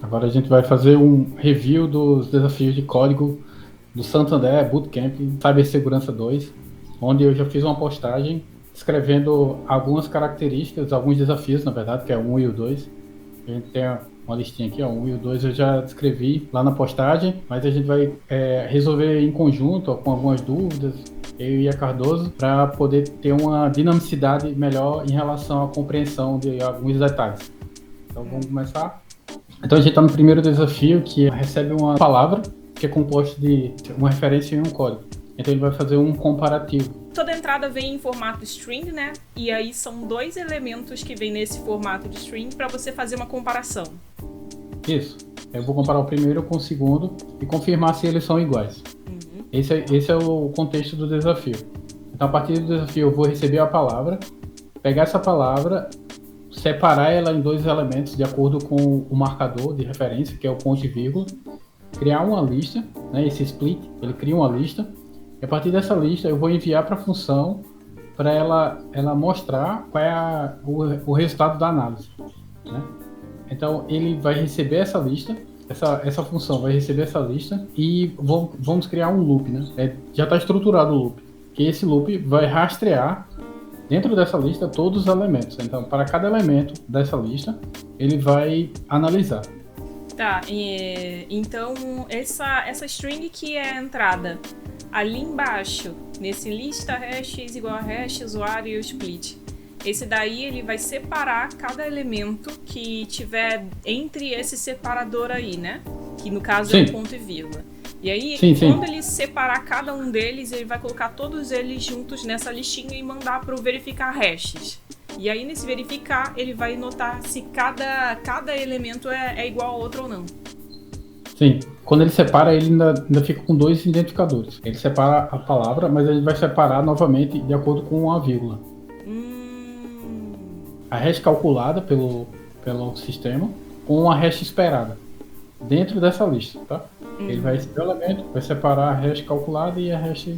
Agora a gente vai fazer um review dos desafios de código do Santander Bootcamp Cibersegurança 2, onde eu já fiz uma postagem escrevendo algumas características, alguns desafios, na verdade, que é o 1 e o 2. A gente tem uma listinha aqui, ó, o 1 e o 2 eu já descrevi lá na postagem, mas a gente vai resolver em conjunto, ó, com algumas dúvidas, eu e a Cardoso, para poder ter uma dinamicidade melhor em relação à compreensão de alguns detalhes. Então vamos começar? Então a gente está no primeiro desafio, que recebe uma palavra que é composta de uma referência e um código. Então ele vai fazer um comparativo. Toda entrada vem em formato string, né? E aí são 2 elementos que vem nesse formato de string para você fazer uma comparação. Isso. Eu vou comparar o primeiro com o segundo e confirmar se eles são iguais. Uhum. Esse é o contexto do desafio. Então a partir do desafio eu vou receber a palavra, pegar essa palavra, separar ela em 2 elementos de acordo com o marcador de referência, que é o ponto e vírgula, criar uma lista, né, esse split, ele cria uma lista, e a partir dessa lista eu vou enviar para a função para ela mostrar qual é o resultado da análise, né? Então ele vai receber essa lista, essa função vai receber essa lista e vamos criar um loop, né? Já está estruturado o loop, que esse loop vai rastrear dentro dessa lista todos os elementos. Então para cada elemento dessa lista ele vai analisar. Tá, então essa string que é a entrada ali embaixo, nesse lista hashes igual a hash, usuário e o split. Esse daí ele vai separar cada elemento que tiver entre esse separador aí, né? Que no caso é o ponto e vírgula. E aí, quando ele separar cada um deles, ele vai colocar todos eles juntos nessa listinha e mandar para o verificar hashes. E aí, nesse verificar, ele vai notar se cada elemento é igual ao outro ou não. Sim. Quando ele separa, ele ainda fica com 2 identificadores. Ele separa a palavra, mas ele vai separar novamente de acordo com a vírgula. A hash calculada pelo sistema com a hash esperada dentro dessa lista, tá? Ele vai receber o elemento, vai separar a hash calculada e a hash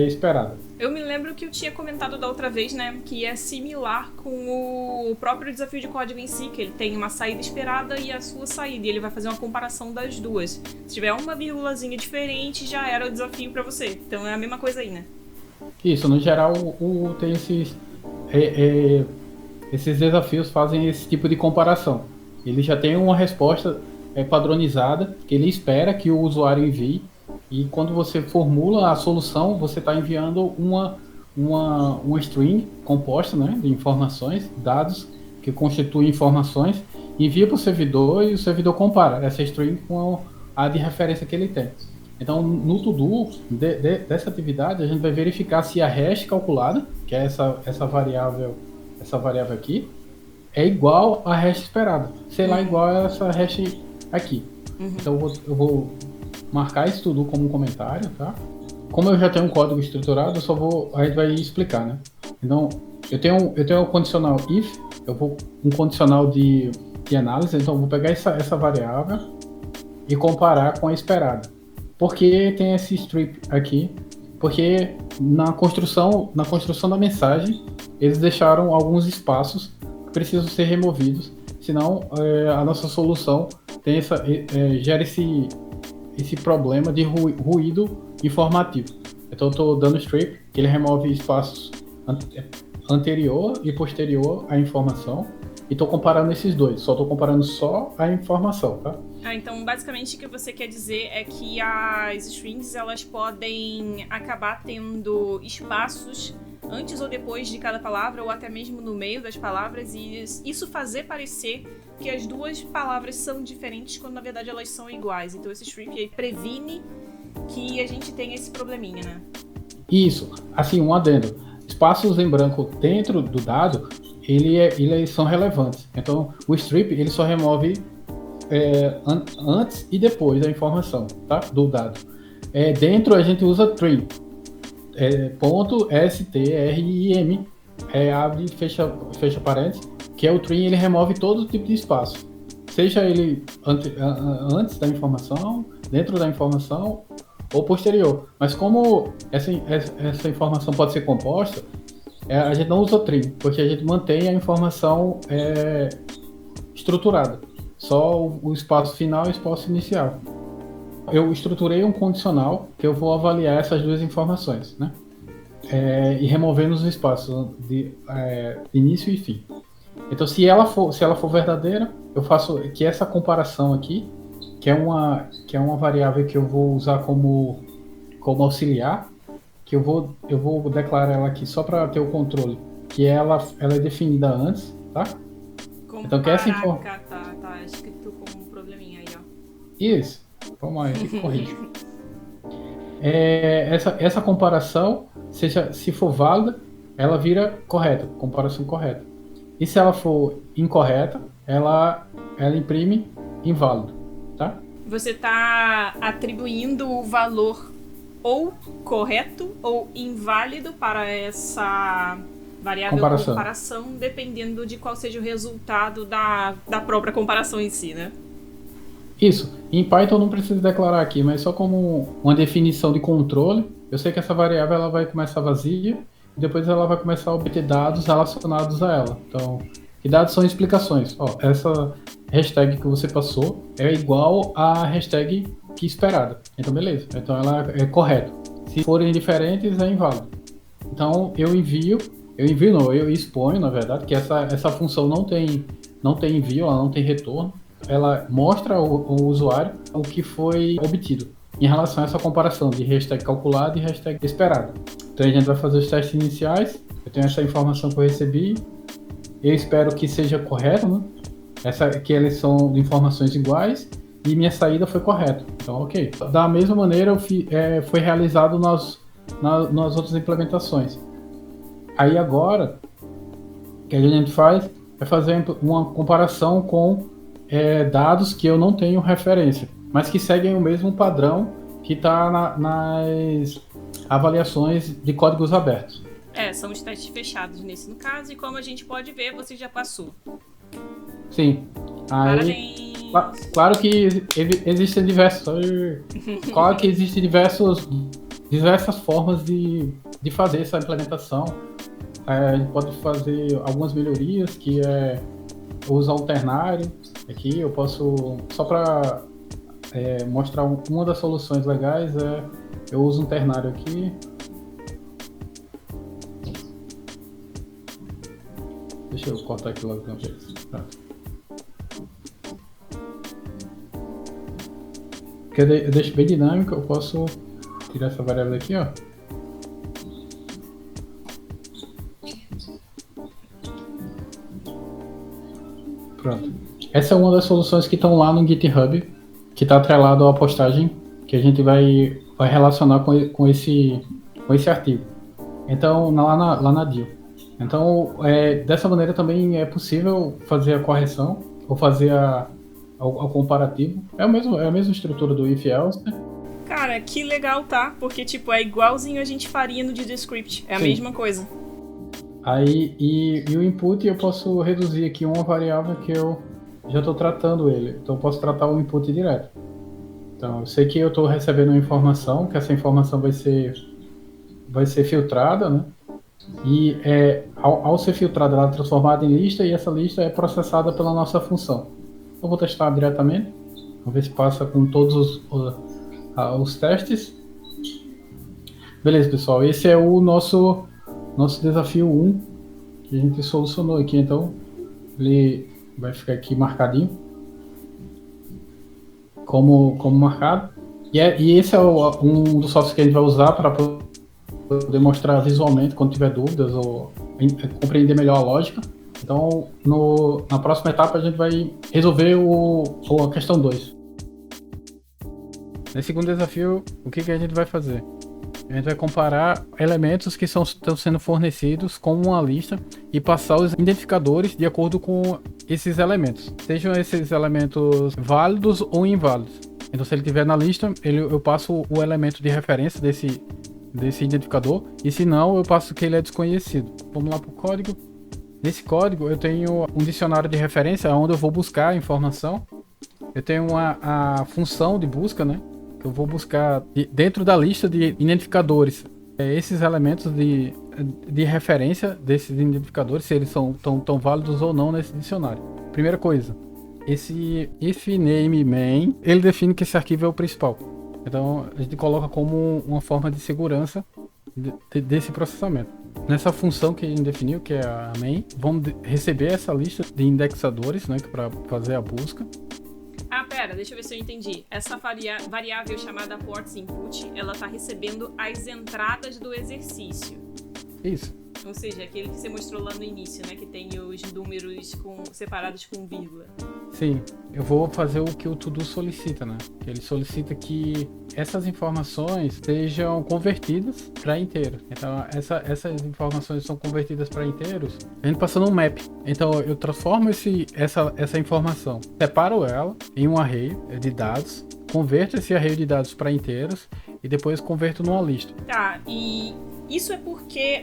esperada. Eu me lembro que eu tinha comentado da outra vez, né, que é similar com o próprio desafio de código em si, que ele tem uma saída esperada e a sua saída, e ele vai fazer uma comparação das duas. Se tiver uma vírgulazinha diferente, já era o desafio para você. Então é a mesma coisa aí, né? Isso, no geral, tem esses desafios fazem esse tipo de comparação. Ele já tem uma resposta padronizada que ele espera que o usuário envie. E quando você formula a solução, você está enviando uma string composta, né, de informações, dados que constituem informações, envia para o servidor e o servidor compara essa string com a de referência que ele tem. Então, no to-do dessa atividade, a gente vai verificar se a hash calculada, que é essa variável aqui, é igual à hash esperada. Sei lá, igual a essa hash aqui. Então, eu vou marcar isso tudo como um comentário, tá? Como eu já tenho um código estruturado, a gente vai explicar, né? Então, eu tenho um condicional if, um condicional de análise, então eu vou pegar essa variável e comparar com a esperada. Por que tem esse strip aqui? Porque na construção da mensagem, eles deixaram alguns espaços que precisam ser removidos, senão a nossa solução gera esse problema de ruído informativo. Então eu estou dando strip, que ele remove espaços anterior e posterior à informação, e estou comparando esses dois, estou comparando só a informação, tá? Então basicamente o que você quer dizer é que as strings elas podem acabar tendo espaços antes ou depois de cada palavra, ou até mesmo no meio das palavras, e isso fazer parecer que as duas palavras são diferentes quando na verdade elas são iguais. Então esse strip aí previne que a gente tenha esse probleminha, né? Isso, assim, um adendo. Espaços em branco dentro do dado, eles são relevantes. Então o strip ele só remove antes e depois da informação, tá? Do dado. Dentro a gente usa trim. Ponto strim, abre e fecha parênteses, que é o trim, ele remove todo tipo de espaço, seja ele antes da informação, dentro da informação ou posterior. Mas como essa informação pode ser composta, a gente não usa trim, porque a gente mantém a informação estruturada. só o espaço final e o espaço inicial. Eu estruturei um condicional que eu vou avaliar essas duas informações, né? E removendo os espaços de início e fim. Então, se ela for verdadeira, eu faço que essa comparação aqui, que é uma variável que eu vou usar como auxiliar, que eu vou declarar ela aqui só para ter o controle, que ela é definida antes, tá? Então, que essa informação... Tá escrito como um probleminha aí, ó. Isso. Vamos aí, corrigir. Essa comparação, se for válida, ela vira correta, comparação correta. E se ela for incorreta, ela imprime inválido, tá? Você está atribuindo o valor ou correto ou inválido para essa variável comparação, dependendo de qual seja o resultado da própria comparação em si, né? Isso. Em Python não preciso declarar aqui, mas só como uma definição de controle, eu sei que essa variável ela vai começar vazia e depois ela vai começar a obter dados relacionados a ela. Então, que dados são explicações. Ó, essa hashtag que você passou é igual à hashtag que esperada. Então, beleza. Então, ela é correta. Se forem diferentes, é inválido. Então, eu exponho, na verdade, que essa função não tem envio, ela não tem retorno. Ela mostra ao usuário o que foi obtido em relação a essa comparação de hashtag calculado e hashtag esperado. Então a gente vai fazer os testes iniciais. Eu tenho essa informação que eu recebi. Eu espero que seja correto, né? Que eles são informações iguais e minha saída foi correta. Então, ok. Da mesma maneira, foi realizado nas outras implementações. Aí agora, o que a gente faz é fazer uma comparação com dados que eu não tenho referência, mas que seguem o mesmo padrão que está nas avaliações de códigos abertos. São os testes fechados nesse no caso, e como a gente pode ver, você já passou. Sim. Aí, claro que existem diversas formas de fazer essa implementação. A gente pode fazer algumas melhorias, que é usar um ternário. Aqui eu posso, só para mostrar uma das soluções legais, eu uso um ternário aqui. Deixa eu cortar aqui logo de uma vez. Pronto. Porque eu deixo bem dinâmico, eu posso tirar essa variável aqui, ó. Pronto. Essa é uma das soluções que estão lá no GitHub, que está atrelado à postagem que a gente vai relacionar com esse artigo. Então, lá na DIL. Então, dessa maneira também é possível fazer a correção ou fazer o comparativo. É a mesma estrutura do if-else, né? Cara, que legal, tá? Porque, tipo, é igualzinho a gente faria no DidoScript. É a mesma coisa. Aí, e o input eu posso reduzir aqui uma variável que eu já estou tratando ele. Então eu posso tratar o input direto. Então eu sei que eu estou recebendo uma informação, que essa informação vai ser filtrada, né? E ao ser filtrada, ela é transformada em lista e essa lista é processada pela nossa função. Eu vou testar diretamente. Vamos ver se passa com todos os testes. Beleza, pessoal. Esse é o nosso desafio 1 que a gente solucionou aqui. Então ele vai ficar aqui marcadinho como marcado. E esse é um dos softwares que a gente vai usar para poder mostrar visualmente quando tiver dúvidas ou compreender melhor a lógica. Então, na próxima etapa, a gente vai resolver a questão 2. Nesse segundo desafio, o que a gente vai fazer? A gente vai comparar elementos que estão sendo fornecidos com uma lista e passar os identificadores de acordo com esses elementos. Sejam esses elementos válidos ou inválidos. Então, se ele estiver na lista, eu passo o elemento de referência desse identificador. E se não, eu passo que ele é desconhecido. Vamos lá para o código. Nesse código, eu tenho um dicionário de referência onde eu vou buscar a informação. Eu tenho a função de busca, né? Eu vou buscar dentro da lista de identificadores esses elementos de referência desses identificadores, se eles são tão válidos ou não nesse dicionário. Primeira coisa, esse if name main, ele define que esse arquivo é o principal. Então a gente coloca como uma forma de segurança desse processamento. Nessa função que a gente definiu, que é a main, vamos receber essa lista de indexadores, né, para fazer a busca. Ah, pera, deixa eu ver se eu entendi. Essa variável chamada ports input, ela está recebendo as entradas do exercício. Isso. Ou seja, aquele que você mostrou lá no início, né? Que tem os números separados com vírgula. Sim, eu vou fazer o que o to-do solicita, né? Ele solicita que essas informações sejam convertidas para inteiros. Então, essas informações são convertidas para inteiros, a gente passa no map. Então, eu transformo essa informação, separo ela em um array de dados, converto esse array de dados para inteiros e depois converto numa lista. Tá, e isso é porque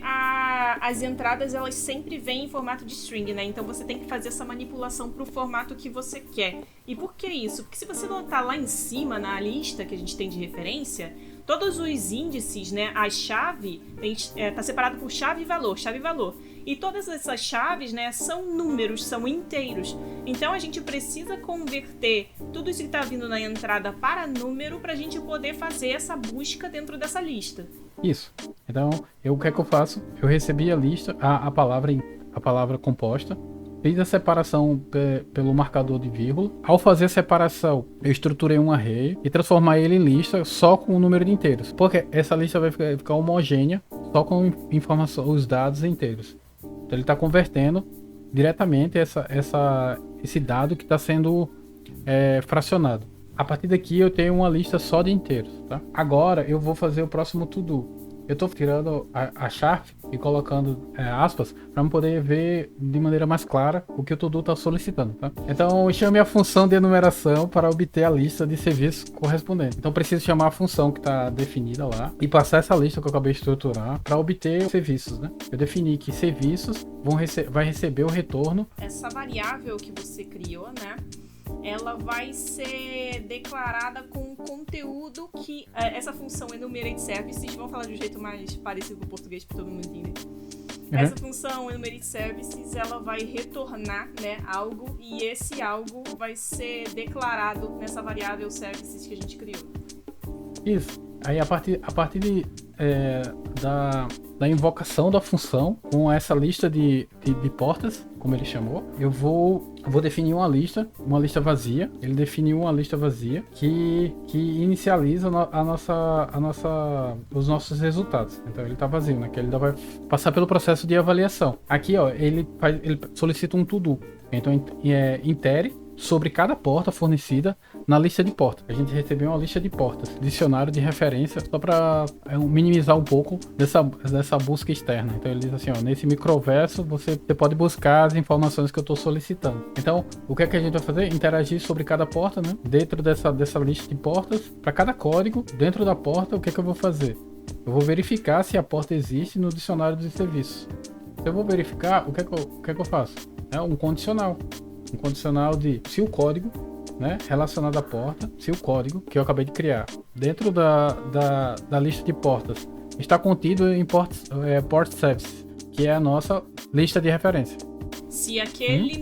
as entradas elas sempre vêm em formato de string, né? Então você tem que fazer essa manipulação para o formato que você quer. E por que isso? Porque se você notar lá em cima na lista que a gente tem de referência, todos os índices, né? A chave tá separado por chave e valor, chave e valor. E todas essas chaves, né, são números, são inteiros. Então a gente precisa converter tudo isso que está vindo na entrada para número para a gente poder fazer essa busca dentro dessa lista. Isso. Então, o que é que eu faço? Eu recebi a lista, a palavra composta, fiz a separação pelo marcador de vírgula. Ao fazer a separação, eu estruturei um array e transformar ele em lista só com o número de inteiros. Porque essa lista vai ficar homogênea só com os dados inteiros. Então ele está convertendo diretamente esse dado que está sendo fracionado. A partir daqui eu tenho uma lista só de inteiros, tá? Agora eu vou fazer o próximo to-do. Eu estou tirando a chave e colocando aspas para poder ver de maneira mais clara o que o to-do está solicitando, tá? Então eu chamo a função de enumeração para obter a lista de serviços correspondente. Então eu preciso chamar a função que está definida lá e passar essa lista que eu acabei de estruturar para obter os serviços, né? Eu defini que serviços vai receber o retorno. Essa variável que você criou, né? Ela vai ser declarada com conteúdo que essa função enumerate services, vamos falar de um jeito mais parecido com o português para todo mundo entender. Essa função enumerate services, ela vai retornar, né, algo, e esse algo vai ser declarado nessa variável services que a gente criou. Isso. Aí a partir da invocação da função com essa lista de portas, como ele chamou, eu vou definir uma lista vazia. Ele definiu uma lista vazia que inicializa os nossos resultados. Então ele está vazio, né? Que ele ainda vai passar pelo processo de avaliação. Aqui, ó, ele solicita um to-do. Então intere sobre cada porta fornecida na lista de portas. A gente recebeu uma lista de portas, dicionário de referência, só para minimizar um pouco dessa busca externa. Então ele diz assim, ó, nesse microverso você pode buscar as informações que eu estou solicitando. Então, o que é que a gente vai fazer? Interagir sobre cada porta, né? Dentro dessa lista de portas, para cada código, dentro da porta, o que é que eu vou fazer? Eu vou verificar se a porta existe no dicionário de serviços. Se eu vou verificar, o que é que eu faço? É um condicional. Um condicional de se o código, né, relacionado à porta, se o código que eu acabei de criar dentro da lista de portas está contido em port service, que é a nossa lista de referência. Se aqueles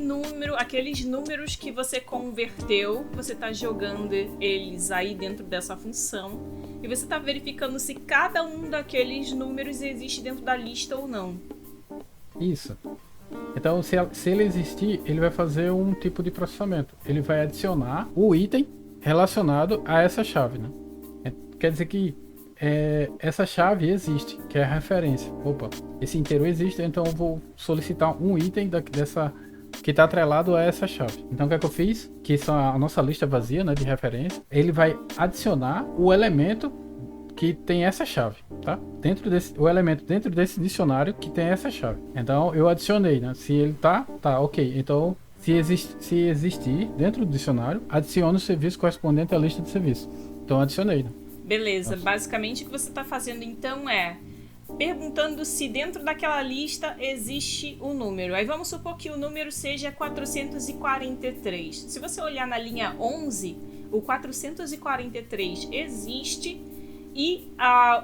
números que você converteu, você está jogando eles aí dentro dessa função e você está verificando se cada um daqueles números existe dentro da lista ou não. Isso. Então, se ele existir, ele vai fazer um tipo de processamento. Ele vai adicionar o item relacionado a essa chave, né? Quer dizer que essa chave existe, que é a referência. Opa, esse inteiro existe, então eu vou solicitar um item dessa que está atrelado a essa chave. Então, o que é que eu fiz? Que isso é a nossa lista vazia, né, de referência. Ele vai adicionar o elemento que tem essa chave, tá? O elemento dentro desse dicionário que tem essa chave. Então eu adicionei, né? Se ele tá ok. Então se existir dentro do dicionário, adicione o serviço correspondente à lista de serviços. Então adicionei, né? Beleza. Nossa. Basicamente o que você está fazendo então é perguntando se dentro daquela lista existe o número. Aí vamos supor que o número seja 443. Se você olhar na linha 11, o 443 existe. E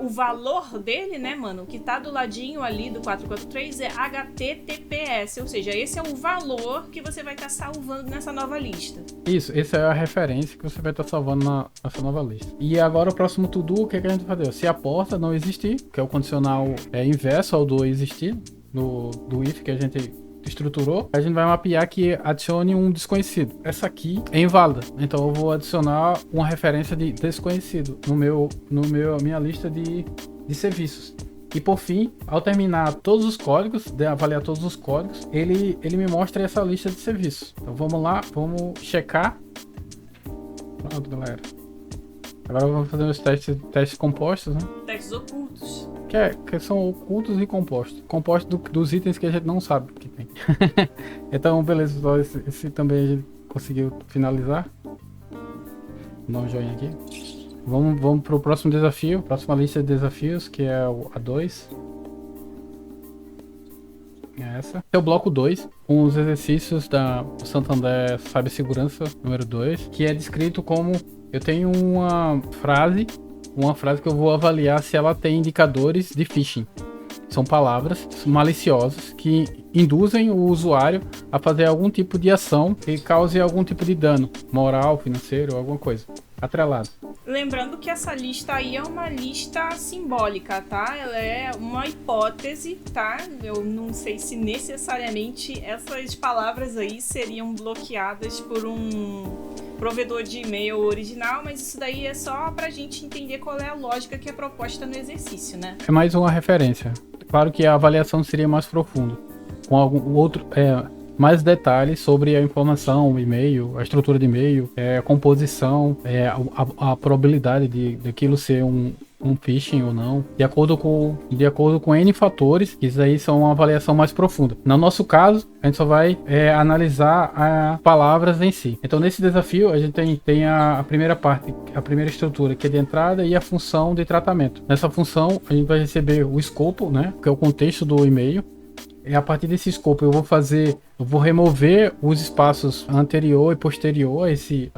o valor dele, né, mano, que tá do ladinho ali do 443 é HTTPS, ou seja, esse é o valor que você vai estar salvando nessa nova lista. Isso, essa é a referência que você vai estar salvando nessa nova lista. E agora o próximo to-do, o que a gente vai fazer? Se a porta não existir, que é o condicional inverso ao do existir, do if que a gente estruturou, a gente vai mapear que adicione um desconhecido. Essa aqui é inválida, então eu vou adicionar uma referência de desconhecido no minha lista de serviços. E por fim, ao terminar todos os códigos, avaliar todos os códigos, ele me mostra essa lista de serviços. Então vamos lá, vamos checar. Pronto, galera. Agora vamos fazer os testes compostos, né? Testes ocultos. Que são ocultos e compostos. Compostos dos itens que a gente não sabe que tem. Então, beleza, só esse também a gente conseguiu finalizar. Vou dar um joinha aqui. Vamos para o próximo desafio, próxima lista de desafios, que é a 2. É essa. É o bloco 2, com os exercícios da Santander Cibersegurança número 2, que é descrito como: eu tenho uma frase que eu vou avaliar se ela tem indicadores de phishing. São palavras maliciosas que induzem o usuário a fazer algum tipo de ação que cause algum tipo de dano moral, financeiro, alguma coisa atrelado. Lembrando que essa lista aí é uma lista simbólica, tá? Ela é uma hipótese, tá? Eu não sei se necessariamente essas palavras aí seriam bloqueadas por um provedor de e-mail original, mas isso daí é só pra gente entender qual é a lógica que é proposta no exercício, né? É mais uma referência. Claro que a avaliação seria mais profunda, com algum outro... mais detalhes sobre a informação, o e-mail, a estrutura de e-mail, a composição, a probabilidade daquilo ser um phishing ou não, de acordo com N fatores. Isso aí são uma avaliação mais profunda. No nosso caso, a gente só vai analisar as palavras em si. Então, nesse desafio, a gente tem a primeira parte, a primeira estrutura, que é de entrada, e a função de tratamento. Nessa função, a gente vai receber o escopo, né, que é o contexto do e-mail. E a partir desse escopo eu vou remover os espaços anterior e posterior a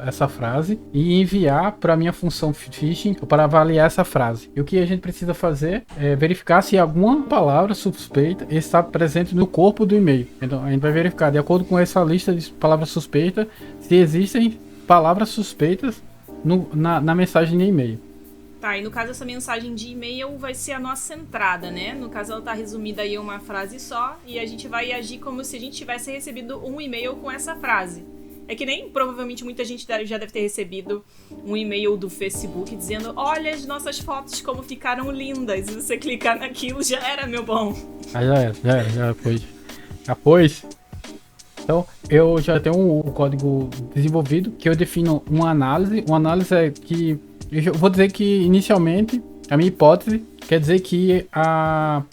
essa frase e enviar para a minha função phishing para avaliar essa frase. E o que a gente precisa fazer é verificar se alguma palavra suspeita está presente no corpo do e-mail. Então a gente vai verificar, de acordo com essa lista de palavras suspeitas, se existem palavras suspeitas na mensagem de e-mail. Tá, e no caso essa mensagem de e-mail vai ser a nossa entrada, né? No caso ela tá resumida aí em uma frase só e a gente vai agir como se a gente tivesse recebido um e-mail com essa frase. É que nem provavelmente muita gente já deve ter recebido um e-mail do Facebook dizendo: olha as nossas fotos como ficaram lindas. E você clicar naquilo, já era, meu bom. Já foi. Então, eu já tenho um código desenvolvido que eu defino uma análise. Uma análise é que... eu vou dizer que inicialmente a minha hipótese quer dizer que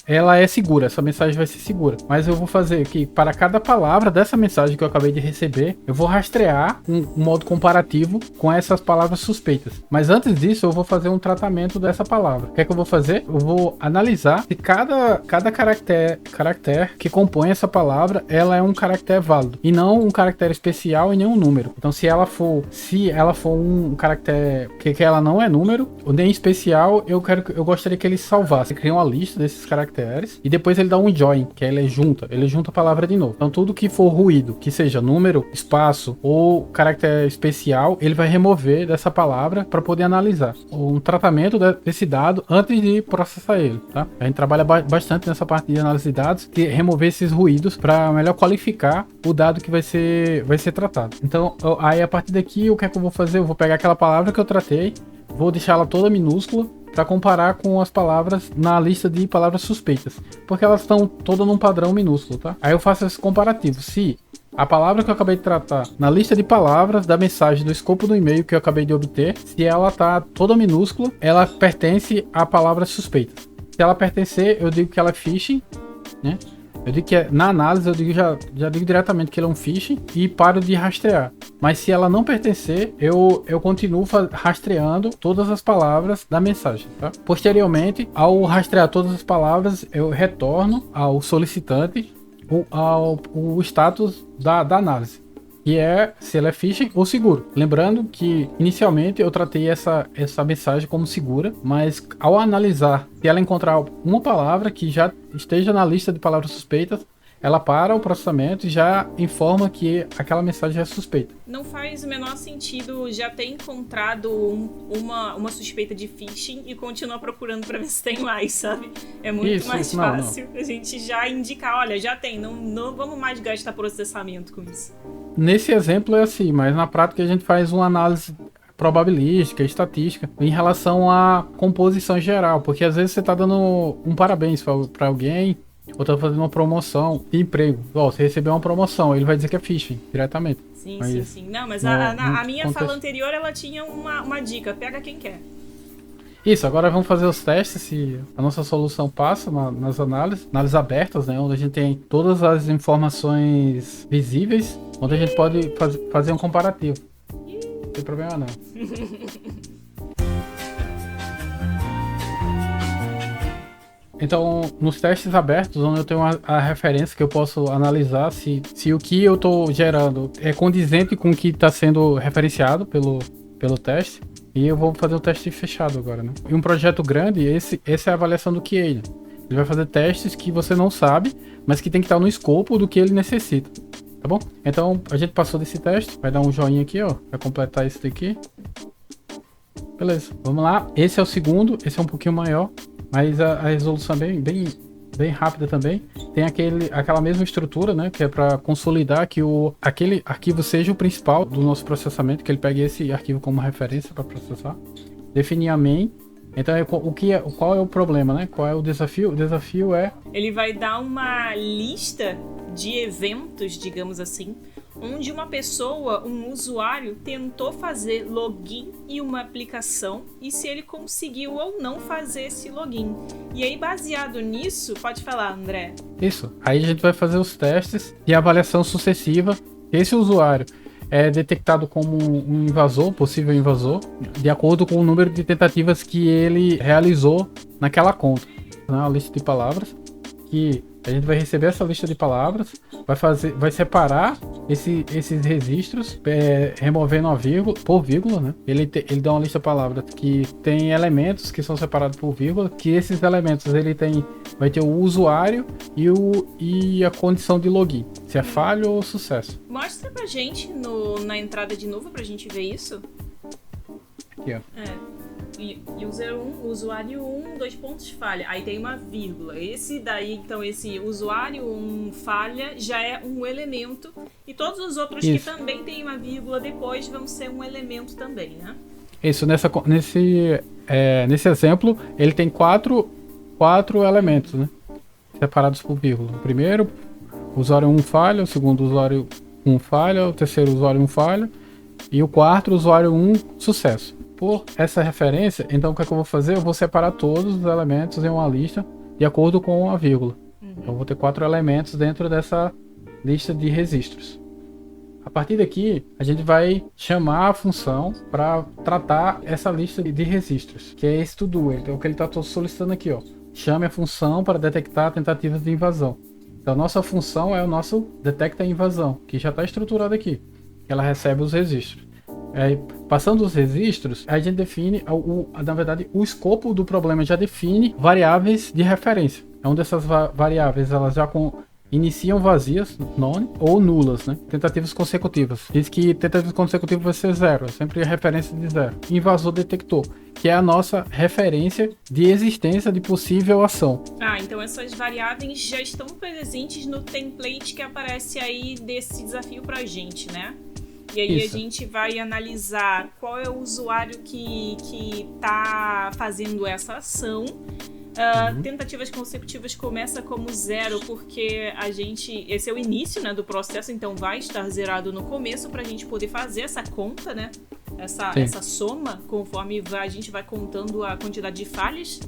ela é segura, essa mensagem vai ser segura. Mas eu vou fazer que para cada palavra dessa mensagem que eu acabei de receber, eu vou rastrear um modo comparativo com essas palavras suspeitas. Mas antes disso, eu vou fazer um tratamento dessa palavra. O que é que eu vou fazer? Eu vou analisar se cada caractere que compõe essa palavra, ela é um caractere válido e não um caractere especial e nem um número. Então, se ela for um caractere que ela não é número ou nem especial, eu gostaria que ele salvar. Você cria uma lista desses caracteres e depois ele dá um join, que ele junta a palavra de novo. Então tudo que for ruído, que seja número, espaço ou caractere especial, ele vai remover dessa palavra para poder analisar um tratamento desse dado antes de processar ele, tá? A gente trabalha bastante nessa parte de análise de dados, de remover esses ruídos para melhor qualificar o dado que vai ser tratado. Então, aí a partir daqui, o que é que eu vou fazer? Eu vou pegar aquela palavra que eu tratei, vou deixar ela toda minúscula para comparar com as palavras na lista de palavras suspeitas, porque elas estão todas num padrão minúsculo, tá? Aí eu faço esse comparativo. Se a palavra que eu acabei de tratar na lista de palavras da mensagem do escopo do e-mail que eu acabei de obter, se ela tá toda minúscula, ela pertence a palavras suspeitas. Se ela pertencer, eu digo que ela é phishing, né? Eu digo que na análise eu já digo diretamente que ele é um phishing e paro de rastrear. Mas se ela não pertencer, eu continuo rastreando todas as palavras da mensagem, tá? Posteriormente, ao rastrear todas as palavras, eu retorno ao solicitante o status da análise. que é se ela é phishing ou seguro. Lembrando que inicialmente eu tratei essa mensagem como segura, mas ao analisar, se ela encontrar uma palavra que já esteja na lista de palavras suspeitas, ela para o processamento e já informa que aquela mensagem é suspeita. Não faz o menor sentido já ter encontrado uma suspeita de phishing e continuar procurando para ver se tem mais, sabe? É muito mais fácil a gente já indicar, olha, já tem, não vamos mais gastar processamento com isso. Nesse exemplo é assim, mas na prática a gente faz uma análise probabilística, estatística, em relação à composição geral, porque às vezes você está dando um parabéns para alguém, ou tá fazendo uma promoção de emprego. Ó, você recebeu uma promoção, ele vai dizer que é phishing, diretamente. Sim, sim. Não, mas a minha fala anterior, ela tinha uma dica, pega quem quer. Isso, agora vamos fazer os testes, se a nossa solução passa nas análises abertas, né, onde a gente tem todas as informações visíveis, onde a gente pode fazer um comparativo. Não tem problema não. Então, nos testes abertos, onde eu tenho a referência que eu posso analisar se o que eu estou gerando é condizente com o que está sendo referenciado pelo teste, e eu vou fazer o teste fechado agora, né? E um projeto grande, essa é a avaliação do QA, né? Ele vai fazer testes que você não sabe, mas que tem que estar no escopo do que ele necessita, tá bom? Então, a gente passou desse teste, vai dar um joinha aqui, ó, vai completar esse daqui. Beleza, vamos lá. Esse é o segundo, esse é um pouquinho maior. Mas a resolução é bem rápida também. Tem aquela mesma estrutura, né? Que é para consolidar que aquele arquivo seja o principal do nosso processamento, que ele pegue esse arquivo como referência para processar. Definir a main. Então, qual é o problema, né? Qual é o desafio? O desafio é... Ele vai dar uma lista de eventos, digamos assim, onde uma pessoa, um usuário, tentou fazer login em uma aplicação e se ele conseguiu ou não fazer esse login. E aí, baseado nisso, pode falar, André. Isso. Aí a gente vai fazer os testes de avaliação sucessiva. Esse usuário é detectado como um invasor, possível invasor, de acordo com o número de tentativas que ele realizou naquela conta. Uma lista de palavras que a gente vai receber essa lista de palavras, vai separar esses registros, removendo a vírgula, por vírgula, né? Ele dá uma lista de palavras que tem elementos que são separados por vírgula, que esses elementos vai ter o usuário e a condição de login, se é falho ou sucesso. Mostra pra gente na entrada de novo pra gente ver isso. Aqui, ó. User 1, usuário 1, 2 pontos, falha. Aí tem uma vírgula. Esse daí, então, esse usuário 1 falha já é um elemento. E todos os outros que também tem uma vírgula depois vão ser um elemento também, né? Isso, nesse exemplo, ele tem quatro elementos, né? Separados por vírgula. O primeiro, usuário 1 falha. O segundo, usuário 1 falha. O terceiro, usuário 1 falha. E o quarto, usuário 1, sucesso. Por essa referência, então o que é que eu vou fazer? Eu vou separar todos os elementos em uma lista de acordo com a vírgula. Então eu vou ter 4 elementos dentro dessa lista de registros. A partir daqui, a gente vai chamar a função para tratar essa lista de registros, que é esse to-do, é o que ele está solicitando aqui, ó. Chame a função para detectar tentativas de invasão. Então a nossa função é o nosso detecta invasão, que já está estruturado aqui. Ela recebe os registros. Passando os registros, a gente define, na verdade, o escopo do problema já define variáveis de referência. Onde essas variáveis elas já iniciam vazias, none, ou nulas, né? Tentativas consecutivas. Diz que tentativas consecutivas vai ser 0, é sempre a referência de 0. Invasor detector, que é a nossa referência de existência de possível ação. Então essas variáveis já estão presentes no template que aparece aí desse desafio pra gente, né? E aí a gente vai analisar qual é o usuário que está fazendo essa ação. Tentativas consecutivas começa como 0, porque esse é o início, né, do processo, então vai estar zerado no começo para a gente poder fazer essa conta, né? Essa soma, conforme a gente vai contando a quantidade de falhas.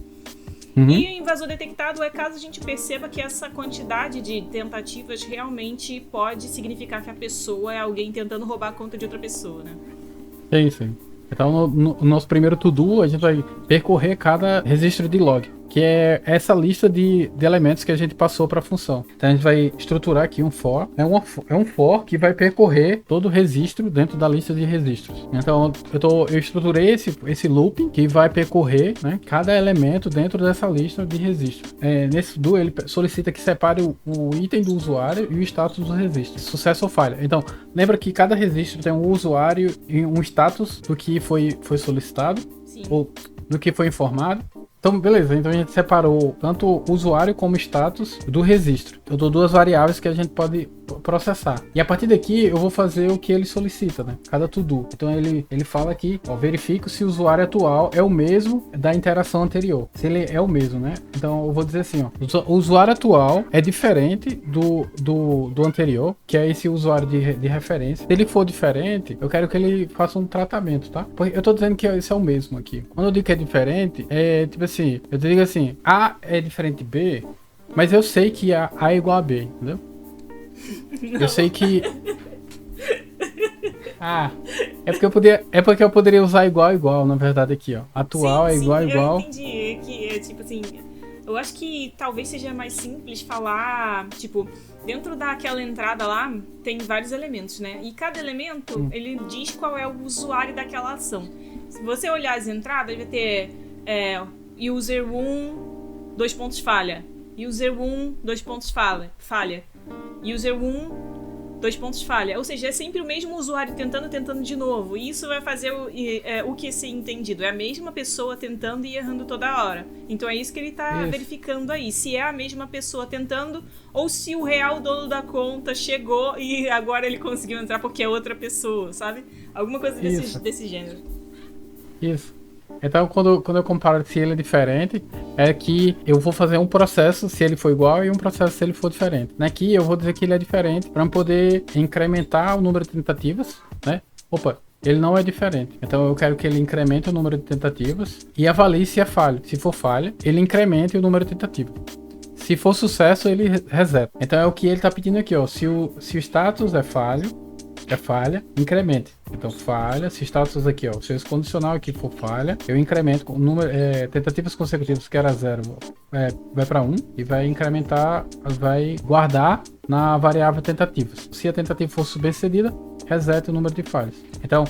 E o invasor detectado é caso a gente perceba que essa quantidade de tentativas realmente pode significar que a pessoa é alguém tentando roubar a conta de outra pessoa, né? É isso aí. Então, no nosso primeiro to-do, a gente vai percorrer cada registro de log, que é essa lista de elementos que a gente passou para a função. Então a gente vai estruturar aqui um for. É um for que vai percorrer todo o registro dentro da lista de registros. Então eu estruturei esse looping que vai percorrer, né, cada elemento dentro dessa lista de registros. Nesse do ele solicita que separe o item do usuário e o status do registro. Sucesso ou falha. Então lembra que cada registro tem um usuário e um status do que foi solicitado. Sim. Ou do que foi informado. Então, beleza. Então a gente separou tanto o usuário como o status do registro. Eu dou duas variáveis que a gente pode processar. E a partir daqui eu vou fazer o que ele solicita, né? Cada to-do. Então ele fala aqui, ó, verifico se o usuário atual é o mesmo da interação anterior. Se ele é o mesmo, né? Então eu vou dizer assim, ó, o usuário atual é diferente do anterior, que é esse usuário de referência. Se ele for diferente, eu quero que ele faça um tratamento, tá? Porque eu tô dizendo que esse é o mesmo aqui. Quando eu digo que é diferente, é tipo assim, eu digo assim, A é diferente de B, mas eu sei que A é igual a B, entendeu? Não. Eu sei que... é porque eu poderia usar igual, na verdade, aqui, ó. Atual é igual. Eu entendi que é tipo assim... Eu acho que talvez seja mais simples falar, tipo, dentro daquela entrada lá, tem vários elementos, né? E cada elemento, ele diz qual é o usuário daquela ação. Se você olhar as entradas, vai ter user 1, 2 pontos falha. User 1, 2 pontos falha. User 1, 2 pontos falha. Ou seja, é sempre o mesmo usuário tentando de novo. E isso vai fazer o que ser entendido. É a mesma pessoa tentando e errando toda hora. Então é isso que ele está verificando aí. Se é a mesma pessoa tentando ou se o real dono da conta chegou e agora ele conseguiu entrar porque é outra pessoa, sabe? Alguma coisa desse gênero. Isso. Então, quando eu comparo se ele é diferente, é que eu vou fazer um processo se ele for igual e um processo se ele for diferente. Aqui eu vou dizer que ele é diferente para poder incrementar o número de tentativas, né? Opa, ele não é diferente. Então eu quero que ele incremente o número de tentativas e avalie se é falha. Se for falha, ele incremente o número de tentativas. Se for sucesso, ele reseta. Então é o que ele está pedindo aqui, ó. Se o status é falha, incremente. Então falha, se status aqui, ó, se esse condicional aqui for falha, eu incremento o número, tentativas consecutivas que era 0, vai para 1 e vai incrementar, vai guardar na variável tentativas. Se a tentativa for bem-sucedida, reseta o número de falhas. Então,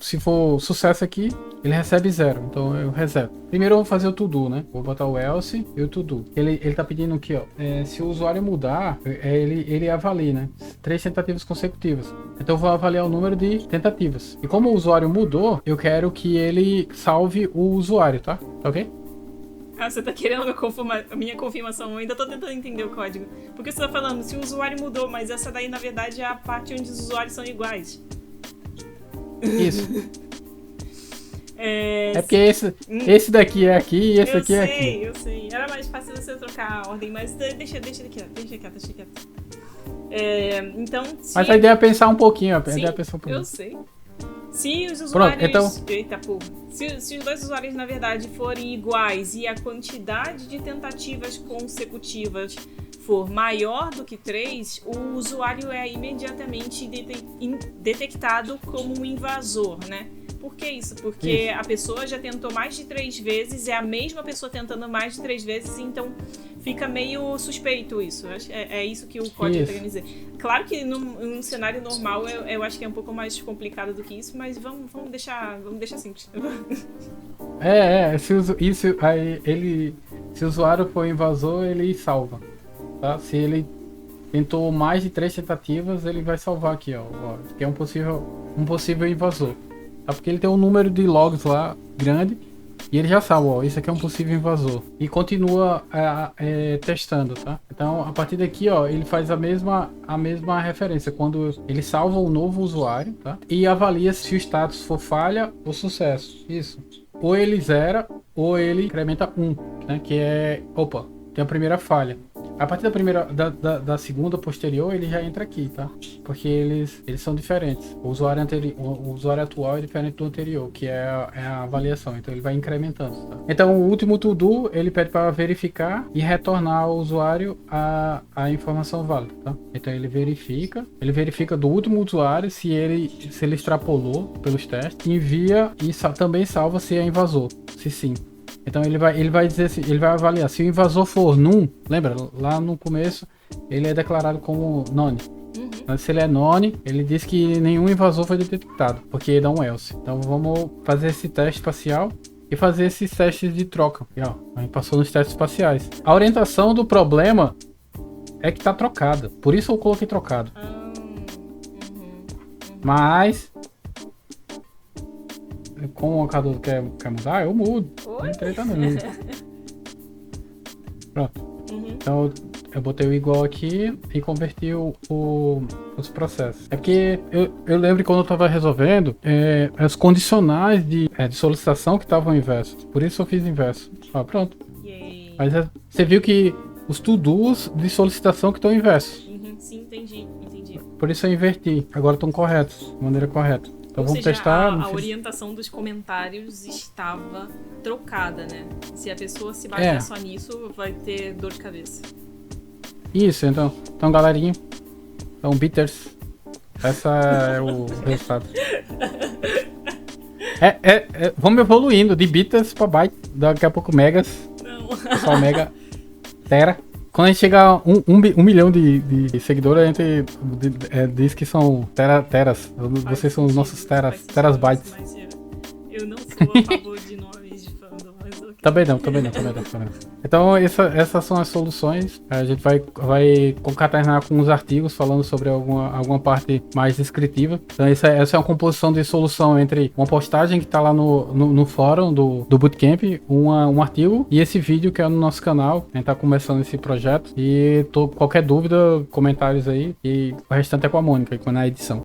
se for sucesso aqui, ele recebe 0, então eu reseto. Primeiro eu vou fazer o to-do, né? Vou botar o else e o to-do. Ele tá pedindo aqui, ó, se o usuário mudar, ele avalia, né? 3 tentativas consecutivas. Então eu vou avaliar o número de tentativas. E como o usuário mudou, eu quero que ele salve o usuário, tá? Tá ok? Ah, você tá querendo a minha confirmação? Eu ainda tô tentando entender o código. Porque você tá falando, se o usuário mudou, mas essa daí, na verdade, é a parte onde os usuários são iguais. Isso. Porque esse daqui é aqui e esse aqui é aqui. Eu sei. Era mais fácil você trocar a ordem, mas deixa quieto. Então, mas a ideia é pensar um pouquinho, eu sei. Se os usuários... Pronto, então... Eita, porra. Se os dois usuários, na verdade, forem iguais e a quantidade de tentativas consecutivas for maior do que 3, o usuário é imediatamente detectado como um invasor, né? Por que isso? Porque a pessoa já tentou mais de 3 vezes, é a mesma pessoa tentando mais de 3 vezes, então fica meio suspeito isso. É isso que o código está querendo dizer. Claro que num cenário normal eu acho que é um pouco mais complicado do que isso, mas vamos deixar simples. Se o usuário for invasor, ele salva. Tá? Se ele tentou mais de 3 tentativas, ele vai salvar aqui, ó, que é um possível invasor. Tá? Porque ele tem um número de logs lá grande e ele já sabe, ó, isso aqui é um possível invasor. E continua testando, tá? Então, a partir daqui, ó, ele faz a mesma referência quando ele salva um novo usuário, tá? E avalia se o status for falha ou sucesso. Isso. Ou ele zera ou ele incrementa 1, né? Que é, opa, tem a primeira falha. A partir da segunda posterior, ele já entra aqui, tá? Porque eles são diferentes. O usuário atual é diferente do anterior, que é a avaliação. Então ele vai incrementando, tá? Então o último to-do, ele pede para verificar e retornar ao usuário a informação válida, tá? Então ele verifica do último usuário se ele extrapolou pelos testes, envia e também salva se é invasor, se sim. Então ele vai dizer assim, ele vai avaliar. Se o invasor for num, lembra, lá no começo, ele é declarado como none. Mas se ele é none, ele diz que nenhum invasor foi detectado, porque dá um else. Então vamos fazer esse teste espacial e fazer esses testes de troca. E, ó, a gente passou nos testes espaciais. A orientação do problema é que tá trocada. Por isso eu coloquei trocado. Mas como o Cadu quer mudar, eu mudo. Não treta não. Pronto. Então eu botei o igual aqui e converti os processos. É porque eu lembro quando eu estava resolvendo os condicionais de solicitação que estavam inversos. Por isso eu fiz inverso. Ah, pronto. Yay. Mas você viu que os to-dos de solicitação que estão inversos. Sim, entendi. Por isso eu inverti. Agora estão corretos, de maneira correta. Então Ou vamos seja, testar. a orientação dos comentários estava trocada, né? Se a pessoa se basear só nisso, vai ter dor de cabeça. Isso, então galerinha. Então, bitters. Essa é o resultado. Vamos evoluindo de bitters pra byte. Daqui a pouco megas. Não. Só mega. Tera. Quando a gente chegar a 1 milhão de seguidores, a gente diz que são teras. Vocês são os nossos teras bytes. Eu não sou a favor de nomes de fandom, mas ok. Também não. Então essas são as soluções. A gente vai concatenar com os artigos falando sobre alguma parte mais descritiva. Então essa é uma composição de solução entre uma postagem que está lá no fórum do Bootcamp, um artigo e esse vídeo que é no nosso canal. A gente está começando esse projeto e qualquer dúvida, comentários aí, e o restante é com a Mônica, na edição.